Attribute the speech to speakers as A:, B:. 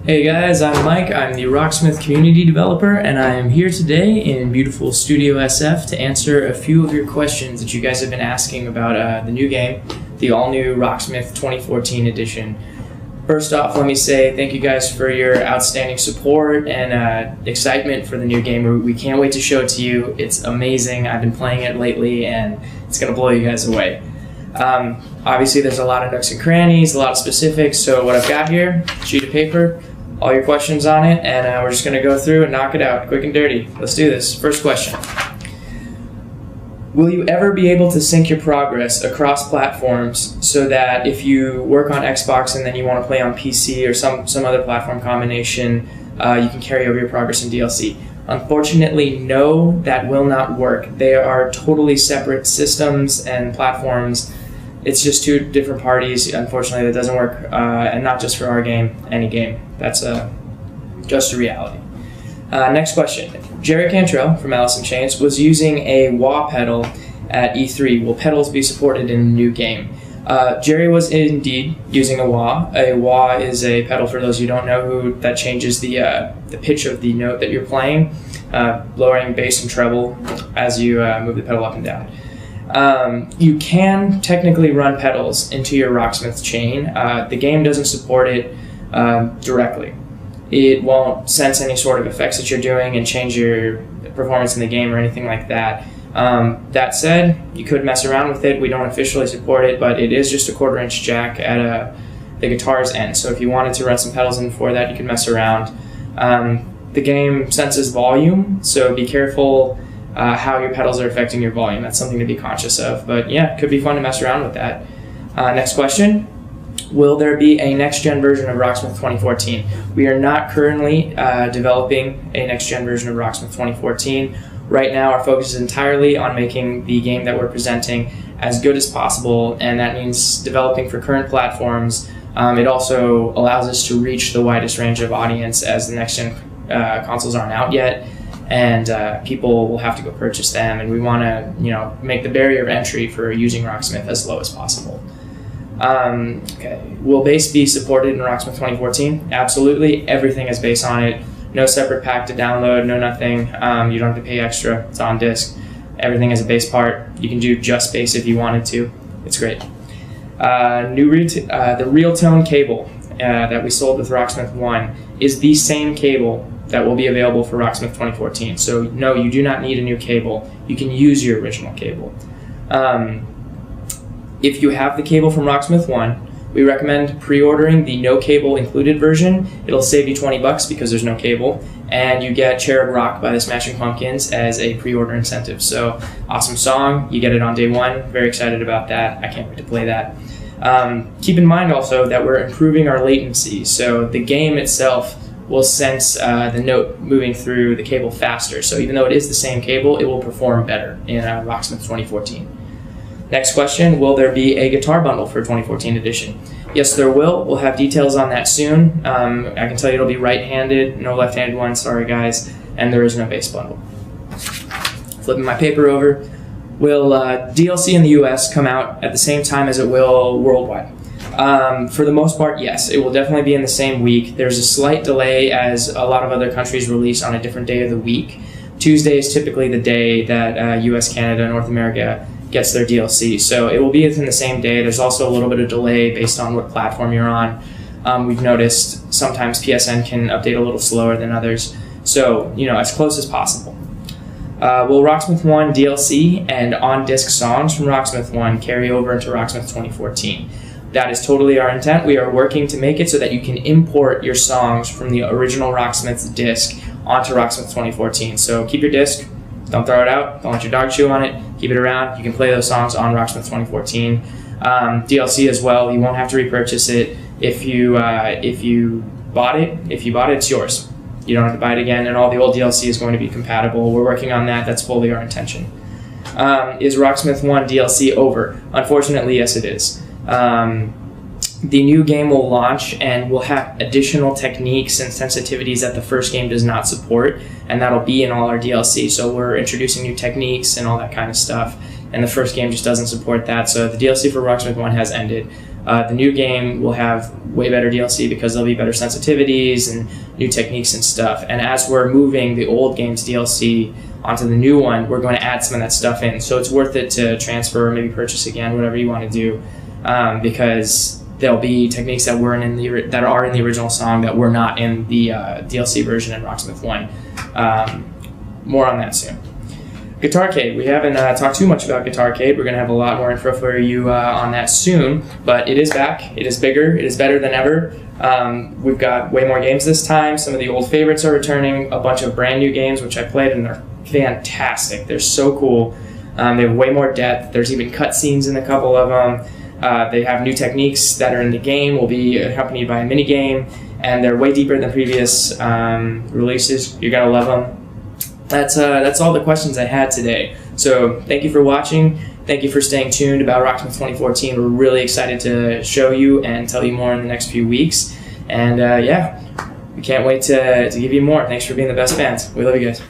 A: Hey guys, I'm Mike. I'm the Rocksmith community developer, and I am here today in beautiful Studio SF to answer a few of your questions that you guys have been asking about the new game, the all-new Rocksmith 2014 edition. First off, let me say thank you guys for your outstanding support and excitement for the new game. We can't wait to show it to you. It's amazing. I've been playing it lately, and it's going to blow you guys away. Obviously, there's a lot of nooks and crannies, a lot of specifics, so what I've got here, sheet of paper, all your questions on it, and we're just going to go through and knock it out quick and dirty. Let's do this. First question. Will you ever be able to sync your progress across platforms so that if you work on Xbox and then you want to play on PC or some other platform combination, you can carry over your progress in DLC? Unfortunately, no, that will not work. They are totally separate systems and platforms. It's just two different parties. Unfortunately, that doesn't work, and not just for our game, any game. That's just a reality. Next question. Jerry Cantrell from Alice in Chains was using a wah pedal at E3. Will pedals be supported in the new game? Jerry was indeed using a wah. A wah is a pedal, for those who don't know, that changes the pitch of the note that you're playing, lowering bass and treble as you move the pedal up and down. You can technically run pedals into your Rocksmith chain. The game doesn't support it directly. It won't sense any sort of effects that you're doing and change your performance in the game or anything like that. That said, you could mess around with it. We don't officially support it, but it is just a 1/4-inch jack at the guitar's end. So if you wanted to run some pedals in for that, you can mess around. The game senses volume, so be careful how your pedals are affecting your volume. That's something to be conscious of. But yeah, it could be fun to mess around with that. Next question. Will there be a next-gen version of Rocksmith 2014? We are not currently developing a next-gen version of Rocksmith 2014. Right now, our focus is entirely on making the game that we're presenting as good as possible, and that means developing for current platforms. It also allows us to reach the widest range of audience, as the next-gen consoles aren't out yet, and people will have to go purchase them, and we want to, make the barrier of entry for using Rocksmith as low as possible. Okay. Will bass be supported in Rocksmith 2014? Absolutely. Everything has bass on it. No separate pack to download, no nothing. You don't have to pay extra. It's on disc. Everything has a bass part. You can do just bass if you wanted to. It's great. The real tone cable that we sold with Rocksmith 1 is the same cable that will be available for Rocksmith 2014. So no, you do not need a new cable. You can use your original cable. If you have the cable from Rocksmith 1, we recommend pre-ordering the no cable included version. It'll save you $20 because there's no cable, and you get Cherub Rock by the Smashing Pumpkins as a pre-order incentive. So awesome song, you get it on day one. Very excited about that. I can't wait to play that. Keep in mind also that we're improving our latency, so the game itself will sense the note moving through the cable faster. So even though it is the same cable, it will perform better in Rocksmith 2014. Next question, will there be a guitar bundle for 2014 edition? Yes, there will. We'll have details on that soon. I can tell you it'll be right-handed, no left-handed one, sorry guys, and there is no bass bundle. Flipping my paper over, will DLC in the US come out at the same time as it will worldwide? For the most part, yes. It will definitely be in the same week. There's a slight delay as a lot of other countries release on a different day of the week. Tuesday is typically the day that US, Canada, North America gets their DLC. So it will be within the same day. There's also a little bit of delay based on what platform you're on. We've noticed sometimes PSN can update a little slower than others. So, as close as possible. Will Rocksmith 1 DLC and on-disc songs from Rocksmith 1 carry over into Rocksmith 2014? That is totally our intent. We are working to make it so that you can import your songs from the original Rocksmith's disc onto Rocksmith 2014. So keep your disc. Don't throw it out. Don't let your dog chew on it. Keep it around. You can play those songs on Rocksmith 2014. DLC as well. You won't have to repurchase it. If you bought it, it's yours. You don't have to buy it again, and all the old DLC is going to be compatible. We're working on that. That's fully our intention. Is Rocksmith 1 DLC over? Unfortunately, yes, it is. The new game will launch and will have additional techniques and sensitivities that the first game does not support, and that'll be in all our DLC. So we're introducing new techniques and all that kind of stuff, and the first game just doesn't support that. So the DLC for Rocksmith 1 has ended. The new game will have way better DLC because there'll be better sensitivities and new techniques and stuff. And as we're moving the old game's DLC onto the new one, we're going to add some of that stuff in. So it's worth it to transfer or maybe purchase again, whatever you want to do, because there'll be techniques that are in the original song that were not in the DLC version in Rocksmith 1. More on that soon. Guitarcade. We haven't talked too much about Guitarcade. We're going to have a lot more info for you on that soon, but it is back. It is bigger. It is better than ever. We've got way more games this time. Some of the old favorites are returning. A bunch of brand new games, which I played, and they're fantastic. They're so cool. They have way more depth. There's even cutscenes in a couple of them. They have new techniques that are in the game, will be accompanied by a mini game, and they're way deeper than previous releases. You're going to love them. That's all the questions I had today. So thank you for watching. Thank you for staying tuned about Rocksmith 2014. We're really excited to show you and tell you more in the next few weeks. And yeah, we can't wait to give you more. Thanks for being the best fans. We love you guys.